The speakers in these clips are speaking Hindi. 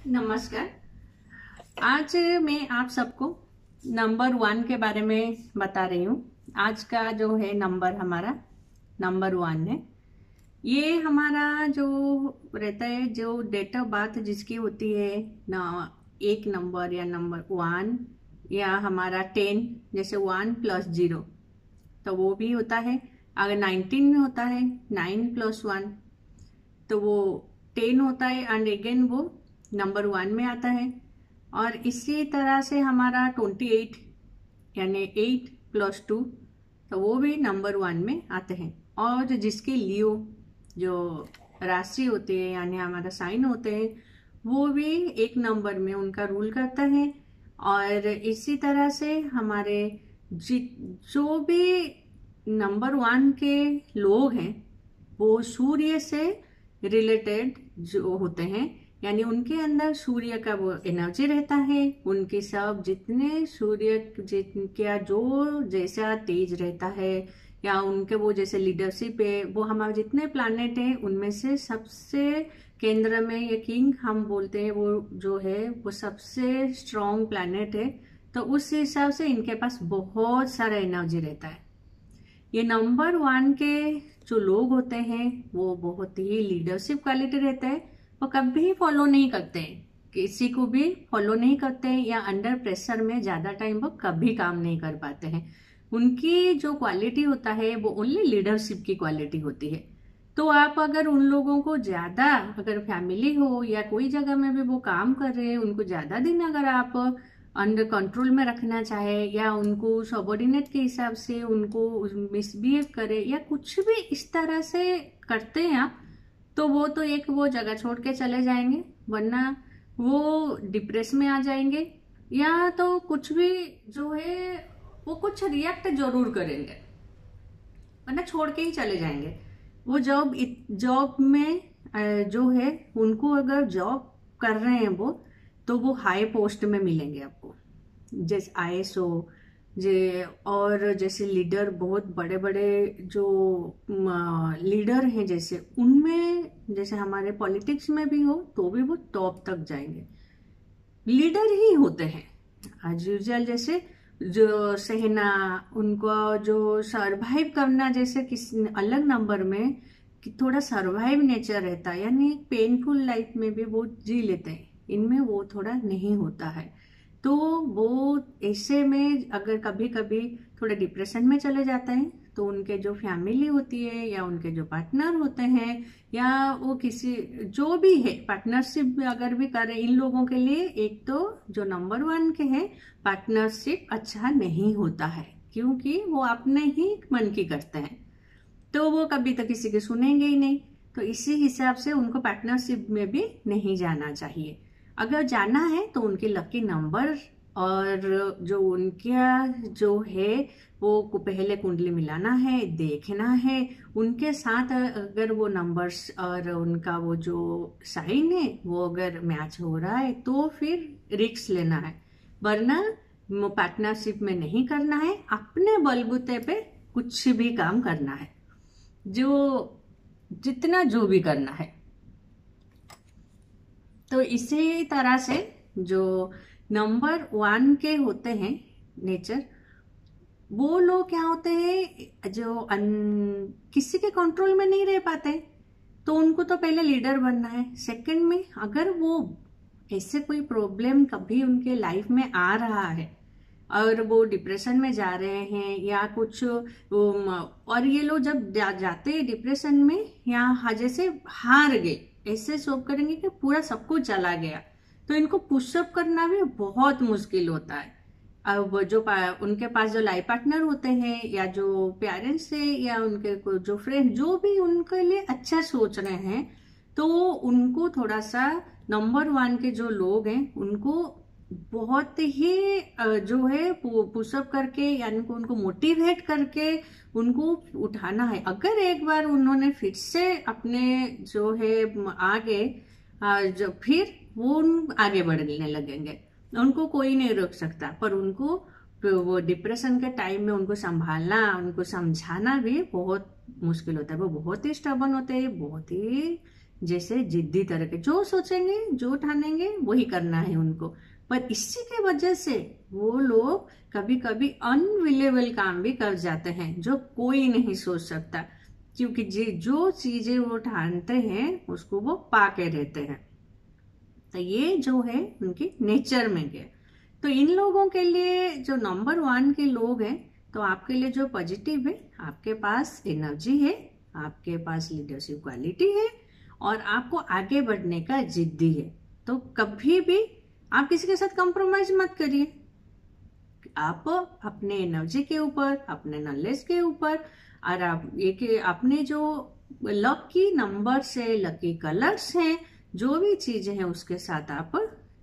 नमस्कार। आज मैं आप सबको नंबर 1 के बारे में बता रही हूँ। आज का जो है नंबर हमारा नंबर 1 है। ये हमारा जो रहता है, जो डेट ऑफ बर्थ जिसकी होती है ना, एक नंबर या नंबर 1 या हमारा 10, जैसे 1 + 0 तो वो भी होता है। अगर 19 में होता है 9 + 1 तो वो 10 होता है एंड अगेन वो नंबर 1 में आता है। और इसी तरह से हमारा 28 यानी 8 + 2 तो वो भी नंबर 1 में आते हैं। और जिसके लियो जो राशि होती है यानी हमारा साइन होते हैं वो भी एक नंबर में उनका रूल करता है। और इसी तरह से हमारे जो भी नंबर 1 के लोग हैं वो सूर्य से रिलेटेड जो होते हैं, यानी उनके अंदर सूर्य का वो एनर्जी रहता है। उनके सब जितने सूर्य जिनका जो जैसा तेज रहता है या उनके वो जैसे लीडरशिप है, वो हमारे जितने प्लैनेट हैं उनमें से सबसे केंद्र में ये किंग हम बोलते हैं, वो जो है वो सबसे स्ट्रॉन्ग प्लैनेट है। तो उस हिसाब से इनके पास बहुत सारा एनर्जी रहता है। ये नंबर 1 के जो लोग होते हैं वो बहुत ही लीडरशिप क्वालिटी रहते हैं। वो कभी फॉलो नहीं करते, किसी को भी फॉलो नहीं करते या अंडर प्रेशर में ज्यादा टाइम वो कभी काम नहीं कर पाते हैं। उनकी जो क्वालिटी होता है वो ओनली लीडरशिप की क्वालिटी होती है। तो आप अगर उन लोगों को ज्यादा, अगर फैमिली हो या कोई जगह में भी वो काम कर रहे हैं, उनको ज्यादा दिन अगर आप अंडर कंट्रोल में रखना चाहे या उनको सबॉर्डिनेट के हिसाब से उनको मिसबिहेव करे या कुछ भी इस तरह से करते हैं आप, तो वो तो एक वो जगह छोड़ के चले जाएंगे, वरना वो डिप्रेस में आ जाएंगे या तो कुछ भी जो है वो कुछ रिएक्ट जरूर करेंगे, वरना छोड़ के ही चले जाएंगे। वो जॉब में जो है उनको अगर जॉब कर रहे हैं वो, तो वो हाई पोस्ट में मिलेंगे आपको, जैसे आईएसओ और जैसे लीडर, बहुत बड़े बड़े जो लीडर हैं जैसे उनमें, जैसे हमारे पॉलिटिक्स में भी हो तो भी वो टॉप तक जाएंगे। लीडर ही होते हैं एज यूजुअल। जैसे जो सहना, उनको जो सरवाइव करना, जैसे किस अलग नंबर में कि थोड़ा सरवाइव नेचर रहता है, यानी पेनफुल लाइफ में भी वो जी लेते हैं, इनमें वो थोड़ा नहीं होता है। तो वो ऐसे में अगर कभी कभी थोड़ा डिप्रेशन में चले जाते हैं तो उनके जो फैमिली होती है या उनके जो पार्टनर होते हैं या वो किसी जो भी है पार्टनरशिप अगर भी करें, इन लोगों के लिए एक तो जो नंबर 1 के हैं पार्टनरशिप अच्छा नहीं होता है, क्योंकि वो अपने ही मन की करते हैं, तो वो कभी तो किसी की सुनेंगे ही नहीं। तो इसी हिसाब से उनको पार्टनरशिप में भी नहीं जाना चाहिए। अगर जाना है तो उनके लकी नंबर और जो उनका जो है वो को पहले कुंडली मिलाना है, देखना है उनके साथ अगर वो नंबर्स और उनका वो जो साइन है वो अगर मैच हो रहा है तो फिर रिस्क लेना है, वरना पार्टनरशिप में नहीं करना है। अपने बलबूते पे कुछ भी काम करना है, जो जितना जो भी करना है। तो इसी तरह से जो नंबर 1 के होते हैं नेचर, वो लोग क्या होते हैं जो किसी के कंट्रोल में नहीं रह पाते, तो उनको तो पहले लीडर बनना है। सेकंड में अगर वो ऐसे कोई प्रॉब्लम कभी उनके लाइफ में आ रहा है और वो डिप्रेशन में जा रहे हैं या कुछ, और ये लोग जब जाते हैं डिप्रेशन में या जैसे हार गए, ऐसे सोच करेंगे कि पूरा सब कुछ चला गया, तो इनको पुशअप करना भी बहुत मुश्किल होता है। अब जो उनके पास जो लाइफ पार्टनर होते हैं या जो पेरेंट्स है या उनके जो फ्रेंड जो भी उनके लिए अच्छा सोच रहे हैं, तो उनको थोड़ा सा नंबर 1 के जो लोग हैं उनको बहुत ही जो है पुशअप करके यानी उनको मोटिवेट करके उनको उठाना है। अगर एक बार उन्होंने फिर से अपने जो है आगे जो फिर वो आगे बढ़ने लगेंगे, उनको कोई नहीं रोक सकता, पर उनको वो डिप्रेशन के टाइम में उनको संभालना, उनको समझाना भी बहुत मुश्किल होता है। वो बहुत ही स्टबर्न होते हैं, बहुत ही जैसे जिद्दी तरह के, जो सोचेंगे जो ठानेंगे वही करना है उनको। पर इसी के वजह से वो लोग कभी कभी अनविलेबल काम भी कर जाते हैं जो कोई नहीं सोच सकता, क्योंकि जो चीजें वो ठानते हैं उसको वो पाके रहते हैं। तो ये जो है उनकी नेचर में गया। तो इन लोगों के लिए जो नंबर 1 के लोग हैं, तो आपके लिए जो पॉजिटिव है, आपके पास एनर्जी है, आपके पास लीडरशिप क्वालिटी है और आपको आगे बढ़ने का जिद्दी है। तो कभी भी आप किसी के साथ कंप्रोमाइज मत करिए। आप अपने एनर्जी के ऊपर, अपने नॉलेज के ऊपर और आप ये कि अपने जो लकी नंबर्स है, लकी कलर्स हैं, जो भी चीजें हैं उसके साथ आप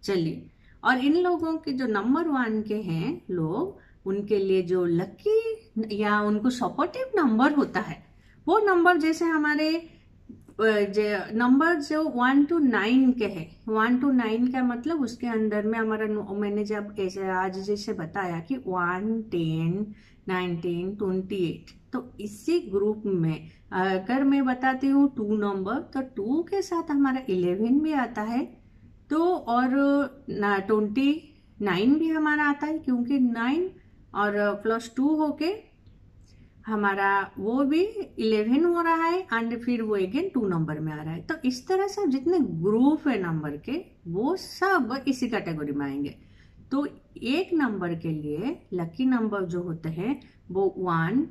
चलिए। और इन लोगों के जो नंबर 1 के हैं लोग, उनके लिए जो लकी या उनको सपोर्टिव नंबर होता है, वो नंबर जैसे हमारे नंबर जो 1 to 9 के हैं, 1 to 9 का मतलब उसके अंदर में हमारा, मैंने जब ऐसे आज जैसे बताया कि 1, 10, 19, 28, तो इसी ग्रुप में अगर मैं बताती हूँ 2 नंबर, तो 2 के साथ हमारा 11 भी आता है, तो और 29 भी हमारा आता है, क्योंकि 9 और +2 होके हमारा वो भी 11 हो रहा है एंड फिर वो अगेन 2 नंबर में आ रहा है। तो इस तरह से जितने ग्रुप है नंबर के, वो सब इसी कैटेगरी में आएंगे। तो एक नंबर के लिए लकी नंबर जो होते हैं वो 1,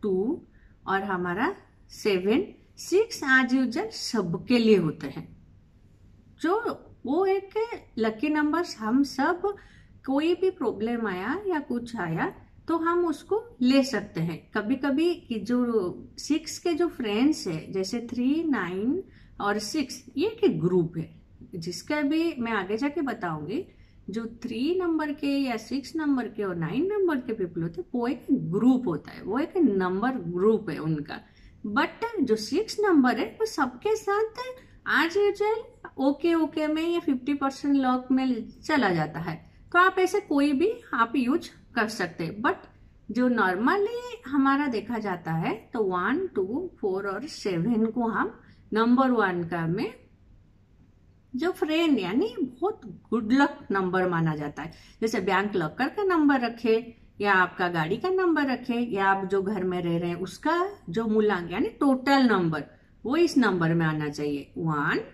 2 और हमारा 7, 6 एज यूजुअल सबके लिए होते हैं। जो वो एक लकी नंबर, हम सब कोई भी प्रॉब्लम आया या कुछ आया तो हम उसको ले सकते हैं। कभी कभी कि जो 6 के जो फ्रेंड्स है, जैसे 3, 9 और 6, ये एक ग्रुप है जिसका भी मैं आगे जाके बताऊंगी। जो 3 नंबर के या 6 नंबर के और 9 नंबर के पीपल होते हैं, वो एक ग्रुप होता है, वो एक नंबर ग्रुप है उनका। बट जो 6 नंबर है वो सबके साथ आज यूजुअल ओके में या 50% लॉक में चला जाता है। तो आप ऐसे कोई भी आप यूज कर सकते हैं। बट जो नॉर्मली हमारा देखा जाता है तो 1, 2, 4 और 7 को हम नंबर 1 का में जो फ्रेंड यानी बहुत गुड लक नंबर माना जाता है। जैसे बैंक लॉकर का नंबर रखे या आपका गाड़ी का नंबर रखे या आप जो घर में रह रहे हैं उसका जो मूलांक यानी टोटल नंबर, वो इस नंबर में आना चाहिए, 1,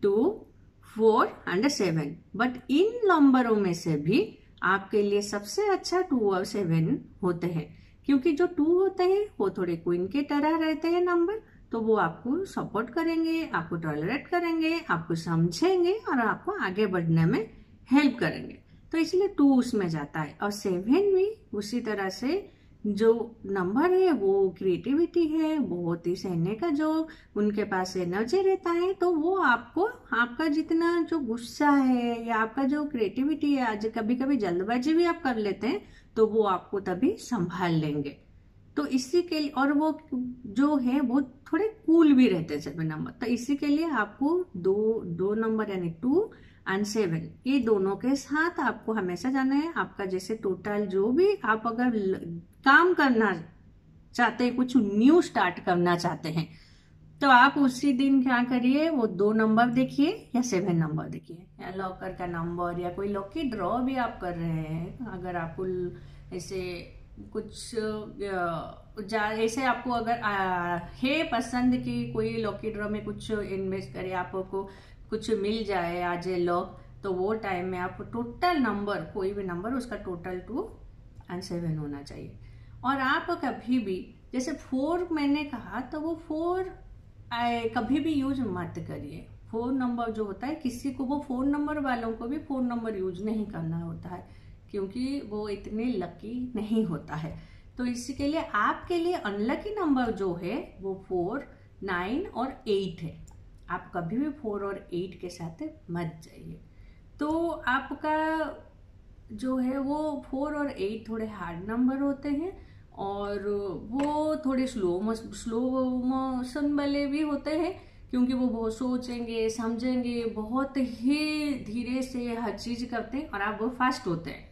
2, 4 एंड 7। बट इन नंबरों में से भी आपके लिए सबसे अच्छा 2 और 7 होते हैं, क्योंकि जो 2 होते हैं वो थोड़े क्वीन के तरह रहते हैं नंबर, तो वो आपको सपोर्ट करेंगे, आपको टॉलरेट करेंगे, आपको समझेंगे और आपको आगे बढ़ने में हेल्प करेंगे। तो इसलिए 2 उसमें जाता है। और 7 भी उसी तरह से जो नंबर है वो क्रिएटिविटी है, बहुत ही सहने का जो उनके पास एनर्जी रहता है, तो वो आपको आपका जितना जो गुस्सा है या आपका जो क्रिएटिविटी है, आज कभी कभी जल्दबाजी भी आप कर लेते हैं, तो वो आपको तभी संभाल लेंगे। तो इसी के लिए, और वो जो है वो थोड़े कूल भी रहते हैं 7 नंबर। तो इसी के लिए आपको दो नंबर यानी 2 एंड 7 ये दोनों के साथ आपको हमेशा जाना है। आपका जैसे टोटल जो भी आप अगर काम करना चाहते हैं, कुछ न्यू स्टार्ट करना चाहते हैं, तो आप उसी दिन क्या करिए, वो 2 नंबर देखिए या 7 नंबर देखिए या लॉकर का नंबर या कोई लकी ड्रॉ भी आप कर रहे हैं। अगर आपको ऐसे कुछ ऐसे आपको अगर है पसंद कि कोई लकी ड्रॉ में कुछ इन्वेस्ट करे, आपको कुछ मिल जाए आज लॉक, तो वो टाइम में आप टोटल नंबर कोई भी नंबर उसका टोटल 2 एंड 7 होना चाहिए। और आप कभी भी जैसे 4 मैंने कहा, तो वो 4 कभी भी यूज मत करिए। 4 नंबर जो होता है, किसी को वो 4 नंबर वालों को भी 4 नंबर यूज नहीं करना होता है, क्योंकि वो इतने लकी नहीं होता है। तो इसी के लिए आपके लिए अनलकी नंबर जो है वो 4, 9 और 8 है। आप कभी भी 4 और 8 के साथ मत जाइए। तो आपका जो है वो 4 और 8 थोड़े हार्ड नंबर होते हैं और वो थोड़े स्लो मोशन वाले भी होते हैं, क्योंकि वो बहुत सोचेंगे समझेंगे, बहुत ही धीरे से हर चीज करते हैं और आप वो फास्ट होते हैं।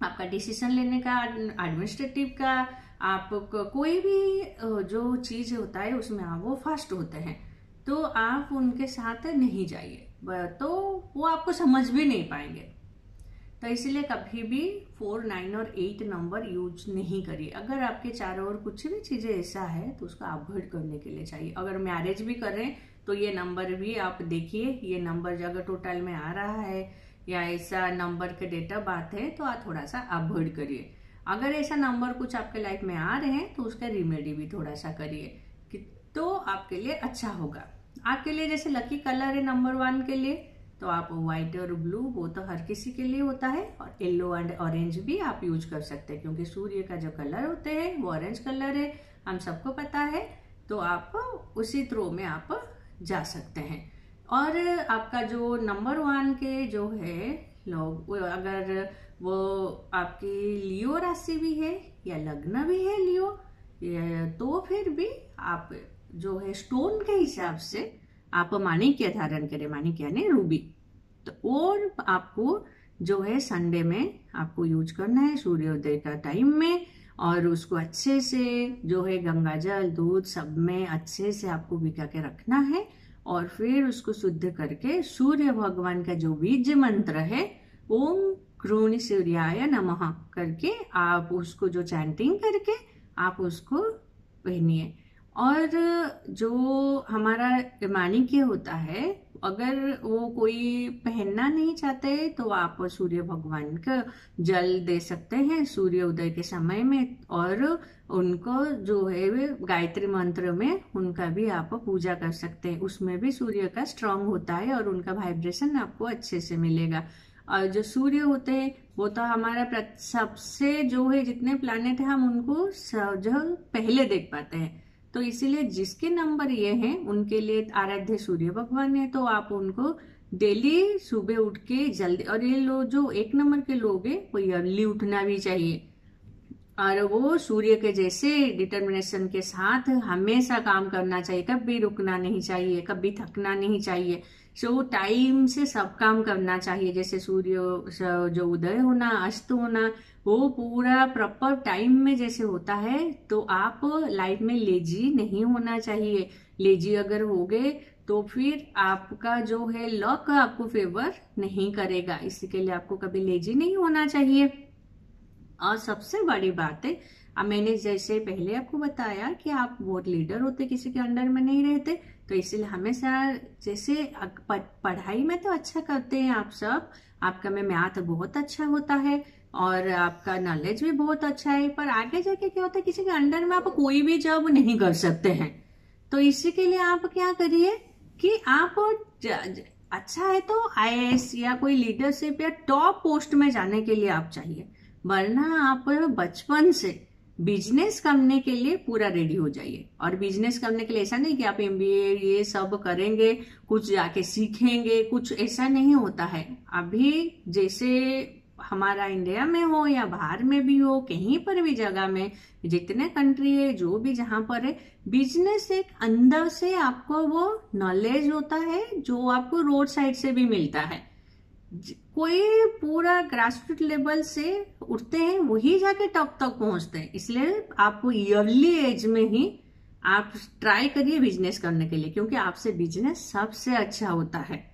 आपका डिसीजन लेने का, एडमिनिस्ट्रेटिव का, आप कोई भी जो चीज होता है उसमें आप वो फास्ट होते हैं। तो आप उनके साथ नहीं जाइए, तो वो आपको समझ भी नहीं पाएंगे। तो इसलिए कभी भी 4, 9 और 8 नंबर यूज नहीं करिए। अगर आपके चारों ओर कुछ भी चीजें ऐसा है तो उसको अवॉइड करने के लिए चाहिए। अगर मैरिज भी कर रहे हैं तो ये नंबर भी आप देखिए, ये नंबर अगर टोटल में आ रहा है या ऐसा नंबर के डेट ऑफ बर्थ है तो आप थोड़ा सा अवॉइड करिए। अगर ऐसा नंबर कुछ आपके लाइफ में आ रहे हैं तो उसका रिमेडी भी थोड़ा सा करिए, तो आपके लिए अच्छा होगा। आपके लिए जैसे लकी कलर है नंबर 1 के लिए, तो आप व्हाइट और ब्लू, वो तो हर किसी के लिए होता है, और येलो एंड ऑरेंज भी आप यूज कर सकते हैं, क्योंकि सूर्य का जो कलर होते हैं वो ऑरेंज कलर है, हम सबको पता है। तो आप उसी थ्रो में आप जा सकते हैं। और आपका जो नंबर 1 के जो है लोग, अगर वो आपकी लियो राशि भी है या लग्न भी है लियो, तो फिर भी आप जो है स्टोन के हिसाब से आप माणिक्य धारण करें, माणिक्य यानी रूबी। तो और आपको जो है संडे में आपको यूज करना है सूर्योदय का टाइम में, और उसको अच्छे से जो है गंगा जल दूध सब में अच्छे से आपको भिगा के रखना है, और फिर उसको शुद्ध करके सूर्य भगवान का जो बीज मंत्र है ओम क्रूणी सूर्याय नमः करके आप उसको जो चैंटिंग करके आप उसको पहनिए। और जो हमारा माणिक्य होता है, अगर वो कोई पहनना नहीं चाहते तो आप सूर्य भगवान का जल दे सकते हैं सूर्योदय के समय में, और उनको जो है गायत्री मंत्र में उनका भी आप पूजा कर सकते हैं। उसमें भी सूर्य का स्ट्रांग होता है और उनका वाइब्रेशन आपको अच्छे से मिलेगा। और जो सूर्य होते हैं वो तो हमारा सबसे जो है जितने प्लैनेट है हम उनको जो पहले देख पाते हैं, तो इसीलिए जिसके नंबर ये हैं उनके लिए आराध्य सूर्य भगवान है। तो आप उनको डेली सुबह उठ के जल्दी, और ये लोग जो 1 नंबर के लोग हैं वो अर्ली उठना भी चाहिए, और वो सूर्य के जैसे डिटर्मिनेशन के साथ हमेशा काम करना चाहिए, कभी रुकना नहीं चाहिए, कभी थकना नहीं चाहिए। सो टाइम से सब काम करना चाहिए, जैसे सूर्य जो उदय होना अस्त होना वो पूरा प्रॉपर टाइम में जैसे होता है। तो आप लाइफ में लेजी नहीं होना चाहिए। लेजी अगर हो गए तो फिर आपका जो है लक आपको फेवर नहीं करेगा, इसी के लिए आपको कभी लेजी नहीं होना चाहिए। और सबसे बड़ी बात है, अब मैंने जैसे पहले आपको बताया कि आप बहुत लीडर होते, किसी के अंडर में नहीं रहते, तो इसलिए हमेशा जैसे पढ़ाई में तो अच्छा करते हैं आप सब, आपका में मैथ बहुत अच्छा होता है और आपका नॉलेज भी बहुत अच्छा है, पर आगे जाके क्या होता है किसी के अंडर में आप कोई भी जॉब नहीं कर सकते हैं। तो इसी के लिए आप क्या करिए कि आप अच्छा है तो IAS या कोई लीडरशिप या टॉप पोस्ट में जाने के लिए आप चाहिए, वरना आप बचपन से बिजनेस करने के लिए पूरा रेडी हो जाइए। और बिजनेस करने के लिए ऐसा नहीं कि आप MBA ये सब करेंगे, कुछ जाके सीखेंगे, कुछ ऐसा नहीं होता है। अभी जैसे हमारा इंडिया में हो या बाहर में भी हो, कहीं पर भी जगह में, जितने कंट्री है जो भी जहां पर है, बिजनेस एक अंदर से आपको वो नॉलेज होता है जो आपको रोड साइड से भी मिलता है। कोई पूरा ग्रासरूट लेवल से उठते हैं वही जाके टॉप तक पहुंचते हैं। इसलिए आपको अर्ली एज में ही आप ट्राई करिए बिजनेस करने के लिए, क्योंकि आपसे बिजनेस सबसे अच्छा होता है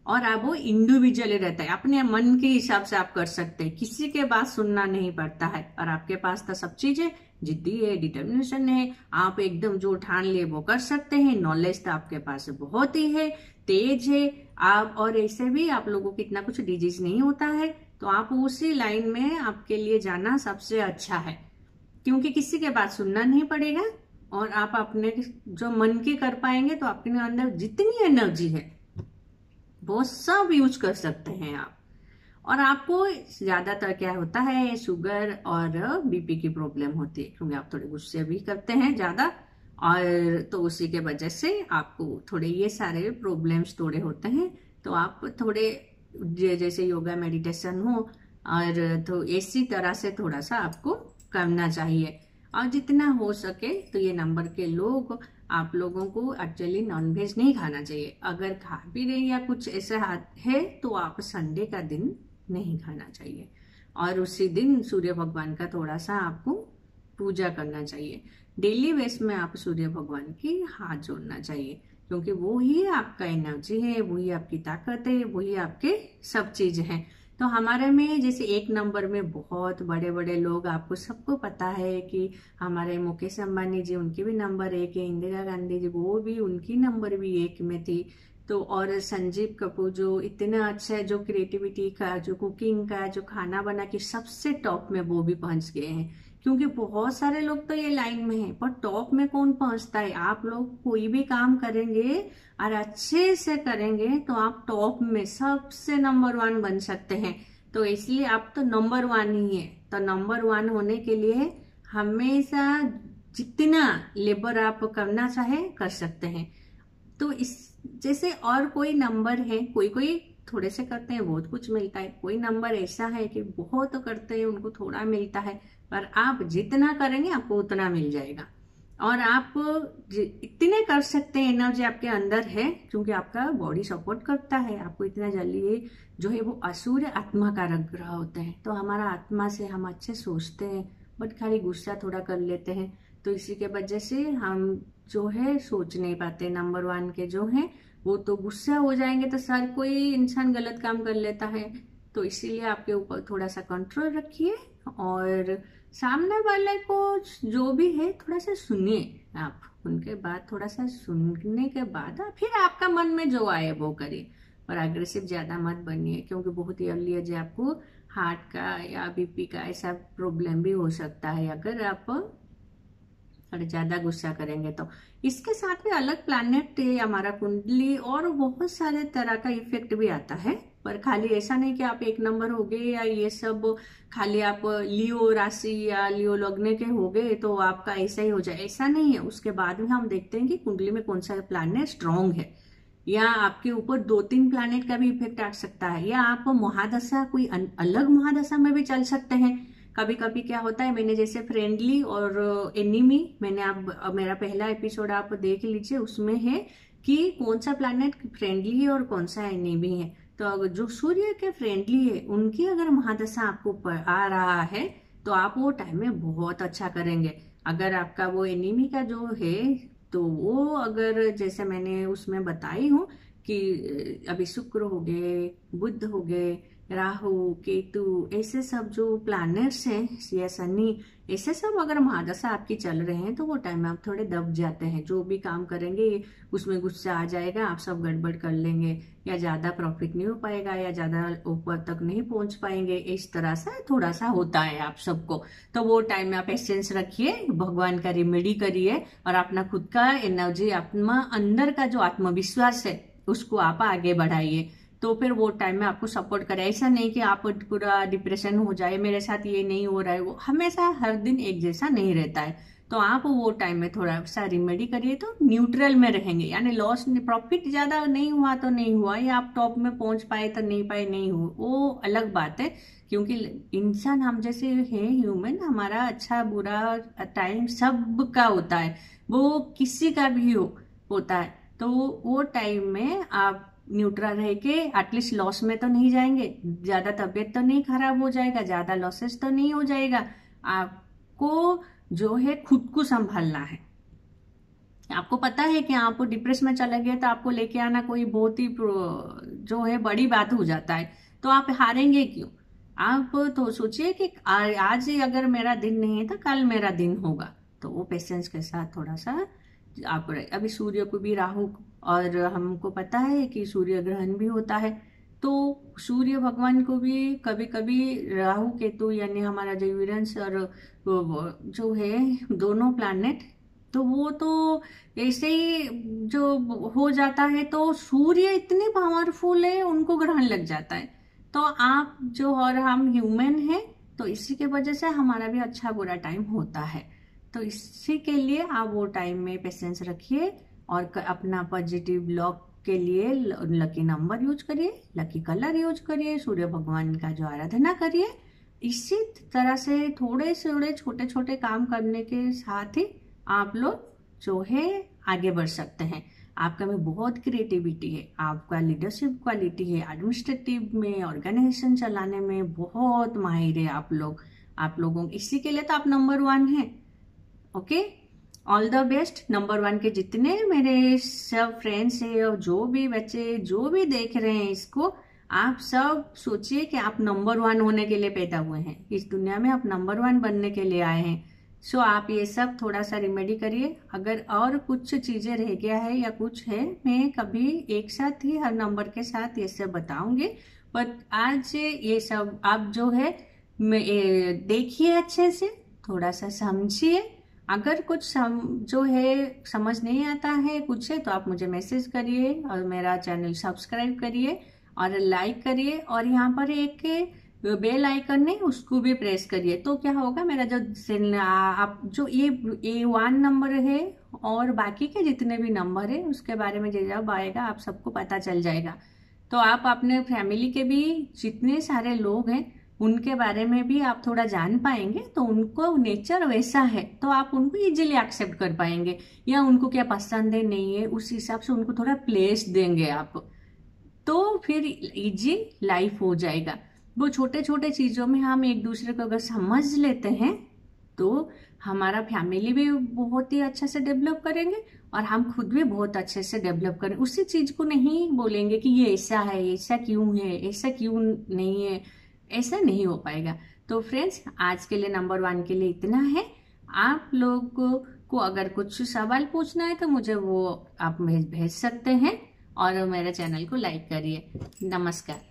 और आप वो इंडिविजुअली रहता है, अपने मन के हिसाब से आप कर सकते हैं, किसी के बात सुनना नहीं पड़ता है। और आपके पास तो सब चीजें जिद्दी है, डिटर्मिनेशन है, आप एकदम जो ठान लिए वो कर सकते हैं। नॉलेज तो आपके पास बहुत ही है, तेज है आप, और ऐसे भी आप लोगों को इतना कुछ डिजीज नहीं होता है, तो आप उसी लाइन में आपके लिए जाना सबसे अच्छा है, क्योंकि किसी के बात सुनना नहीं पड़ेगा और आप अपने जो मन की कर पाएंगे। तो आपके अंदर जितनी एनर्जी है वो सब यूज कर सकते हैं आप। और आपको ज्यादातर क्या होता है, शुगर और BP की प्रॉब्लम होती है, क्योंकि आप थोड़े गुस्से भी करते हैं ज्यादा, और तो उसी के वजह से आपको थोड़े ये सारे प्रॉब्लम्स थोड़े होते हैं। तो आप थोड़े जैसे योगा मेडिटेशन हो और तो इसी तरह से थोड़ा सा आपको करना चाहिए। और जितना हो सके तो ये नंबर के लोग, आप लोगों को एक्चुअली नॉनवेज नहीं खाना चाहिए। अगर खा भी रहे या कुछ ऐसा है तो आप संडे का दिन नहीं खाना चाहिए, और उसी दिन सूर्य भगवान का थोड़ा सा आपको पूजा करना चाहिए। डेली बेस में आप सूर्य भगवान की हाथ जोड़ना चाहिए, क्योंकि वो ही आपका एनर्जी है, वही आपकी ताकत है, वही आपके सब चीज है। तो हमारे में जैसे 1 नंबर में बहुत बड़े बड़े लोग, आपको सबको पता है कि हमारे मुकेश अंबानी जी, उनके भी नंबर 1 है, इंदिरा गांधी जी वो भी, उनकी नंबर भी 1 में थी। तो और संजीव कपूर जो इतना अच्छा है, जो क्रिएटिविटी का, जो कुकिंग का, जो खाना बना के सबसे टॉप में वो भी पहुंच गए हैं। क्योंकि बहुत सारे लोग तो ये लाइन में हैं, पर टॉप में कौन पहुंचता है? आप लोग कोई भी काम करेंगे और अच्छे से करेंगे तो आप टॉप में सबसे नंबर 1 बन सकते हैं। तो इसलिए आप तो नंबर 1 ही है। तो नंबर 1 होने के लिए हमेशा जितना लेबर आप करना चाहे कर सकते हैं। तो इस जैसे और कोई नंबर है, कोई कोई थोड़े से करते हैं बहुत कुछ मिलता है, कोई नंबर ऐसा है कि बहुत करते हैं उनको थोड़ा मिलता है, पर आप जितना करेंगे आपको उतना मिल जाएगा। और आप इतने कर सकते हैं, एनर्जी आपके अंदर है, क्योंकि आपका बॉडी सपोर्ट करता है आपको इतना जल्दी। जो है वो असुर आत्मा कारक ग्रह होते हैं, तो हमारा आत्मा से हम अच्छे सोचते हैं, बट खाली गुस्सा थोड़ा कर लेते हैं। तो इसी के वजह से हम जो है सोच नहीं पाते। नंबर 1 के जो है वो तो गुस्सा हो जाएंगे तो हर कोई इंसान गलत काम कर लेता है। तो इसीलिए आपके ऊपर थोड़ा सा कंट्रोल रखिए, और सामने वाले को जो भी है थोड़ा सा सुनिए आप, उनके बात थोड़ा सा सुनने के बाद फिर आपका मन में जो आए वो करिए, पर अग्रेसिव ज्यादा मत बनिए, क्योंकि बहुत ही अर्ली एज आपको हार्ट का या बीपी का ऐसा प्रॉब्लम भी हो सकता है अगर आप ज्यादा गुस्सा करेंगे तो। इसके साथ में अलग प्लैनेट है हमारा कुंडली, और बहुत सारे तरह का इफेक्ट भी आता है। पर खाली ऐसा नहीं कि आप 1 नंबर हो गए या ये सब खाली आप लियो राशि या लियो लग्न के हो गए तो आपका ऐसा ही हो जाए, ऐसा नहीं है। उसके बाद में हम देखते हैं कि कुंडली में कौन सा प्लैनेट स्ट्रांग है, या आपके ऊपर 2-3 प्लैनेट का भी इफेक्ट आ सकता है, या आप महादशा कोई अलग महादशा में भी चल सकते हैं। कभी कभी क्या होता है, मैंने जैसे फ्रेंडली और एनिमी, मैंने आप मेरा पहला एपिसोड आप देख लीजिए, उसमें है कि कौन सा प्लैनेट फ्रेंडली है और कौन सा एनिमी है। तो जो सूर्य के फ्रेंडली है उनकी अगर महादशा आपको आ रहा है तो आप वो टाइम में बहुत अच्छा करेंगे। अगर आपका वो एनिमी का जो है तो वो अगर जैसे मैंने उसमें बताई हूँ कि अभी शुक्र हो गए, बुध हो गए, राहु केतु, ऐसे सब जो प्लैनेट्स हैं या शनि, ऐसे सब अगर महादशा आपकी चल रहे हैं तो वो टाइम में आप थोड़े दब जाते हैं। जो भी काम करेंगे उसमें गुस्सा आ जाएगा, आप सब गड़बड़ कर लेंगे, या ज्यादा प्रॉफिट नहीं हो पाएगा, या ज्यादा ऊपर तक नहीं पहुंच पाएंगे। इस तरह से थोड़ा सा होता है आप सबको। तो वो टाइम में आप पेशेंस रखिए, भगवान का रेमेडी करिए, और अपना खुद का एनर्जी, अपना अंदर का जो आत्मविश्वास है उसको आप आगे बढ़ाइए। तो फिर वो टाइम में आपको सपोर्ट करे। ऐसा नहीं कि आप पूरा डिप्रेशन हो जाए, मेरे साथ ये नहीं हो रहा है, वो हमेशा हर दिन एक जैसा नहीं रहता है। तो आप वो टाइम में थोड़ा सा रिमेडी करिए तो न्यूट्रल में रहेंगे, यानी लॉस प्रॉफिट ज्यादा नहीं हुआ तो नहीं हुआ, या आप टॉप में पहुंच पाए तो नहीं पाए, नहीं हुआ, वो अलग बात है। क्योंकि इंसान हम जैसे हैं ह्यूमन, हमारा अच्छा बुरा टाइम सबका होता है, वो किसी का भी होता है। तो वो टाइम में आप न्यूट्रल रह के एटलीस्ट लॉस में तो नहीं जाएंगे, ज्यादा तबीयत तो नहीं खराब हो जाएगा, ज्यादा लॉसेस तो नहीं हो जाएगा। आपको जो है खुद को संभालना है। आपको पता है कि आप डिप्रेस में चले गए तो आपको लेके आना कोई बहुत ही जो है बड़ी बात हो जाता है, तो आप हारेंगे क्यों? आप तो सोचिए कि आज ही अगर मेरा दिन नहीं है तो कल मेरा दिन होगा। तो वो पेशेंस के साथ थोड़ा सा आप, अभी सूर्य को भी राहु, और हमको पता है कि सूर्य ग्रहण भी होता है, तो सूर्य भगवान को भी कभी कभी राहु केतु यानी हमारा जो यूरेनस और जो है दोनों प्लैनेट, तो वो तो ऐसे ही जो हो जाता है, तो सूर्य इतने पावरफुल है उनको ग्रहण लग जाता है। तो आप जो, और हम ह्यूमन हैं, तो इसी के वजह से हमारा भी अच्छा बुरा टाइम होता है। तो इसी के लिए आप वो टाइम में पेशेंस रखिए, और अपना पॉजिटिव लॉक के लिए लकी नंबर यूज करिए, लकी कलर यूज करिए, सूर्य भगवान का जो आराधना करिए। इसी तरह से थोड़े से छोटे छोटे काम करने के साथ ही आप लोग जो है आगे बढ़ सकते हैं। आपका में बहुत क्रिएटिविटी है, आपका लीडरशिप क्वालिटी है, एडमिनिस्ट्रेटिव में ऑर्गेनाइजेशन चलाने में बहुत माहिर है आप लोगों, इसी के लिए तो आप नंबर 1 हैं। Okay, all the best. Number 1 के जितने मेरे सब फ्रेंड्स हैं और जो भी बच्चे जो भी देख रहे हैं इसको, आप सब सोचिए कि आप नंबर 1 होने के लिए पैदा हुए हैं, इस दुनिया में आप नंबर 1 बनने के लिए आए हैं। सो आप ये सब थोड़ा सा रिमेडी करिए। अगर और कुछ चीजें रह गया है या कुछ है, मैं कभी एक साथ ही हर नंबर के साथ ये सब बताऊंगी। बट आज ये सब आप जो है देखिए, अच्छे से थोड़ा सा समझिए। अगर कुछ जो है समझ नहीं आता है कुछ है, तो आप मुझे मैसेज करिए और मेरा चैनल सब्सक्राइब करिए और लाइक करिए, और यहाँ पर एक बेल आइकन है उसको भी प्रेस करिए। तो क्या होगा, मेरा जो आप जो ये 1 नंबर है और बाकी के जितने भी नंबर है उसके बारे में जब आएगा आप सबको पता चल जाएगा। तो आप अपने फैमिली के भी जितने सारे लोग हैं उनके बारे में भी आप थोड़ा जान पाएंगे। तो उनको नेचर वैसा है तो आप उनको इजीली एक्सेप्ट कर पाएंगे, या उनको क्या पसंद है नहीं है उस हिसाब से उनको थोड़ा प्लेस देंगे आप, तो फिर इजी लाइफ हो जाएगा। वो छोटे छोटे चीजों में हम एक दूसरे को अगर समझ लेते हैं तो हमारा फैमिली भी बहुत ही अच्छे से डेवलप करेंगे और हम खुद भी बहुत अच्छे से डेवलप करें। उसी चीज को नहीं बोलेंगे कि ये ऐसा है, ऐसा क्यों है, ऐसा क्यों नहीं है, ऐसा नहीं हो पाएगा। तो फ्रेंड्स, आज के लिए नंबर 1 के लिए इतना है। आप लोग को अगर कुछ सवाल पूछना है तो मुझे वो आप भेज सकते हैं, और मेरे चैनल को लाइक करिए। नमस्कार।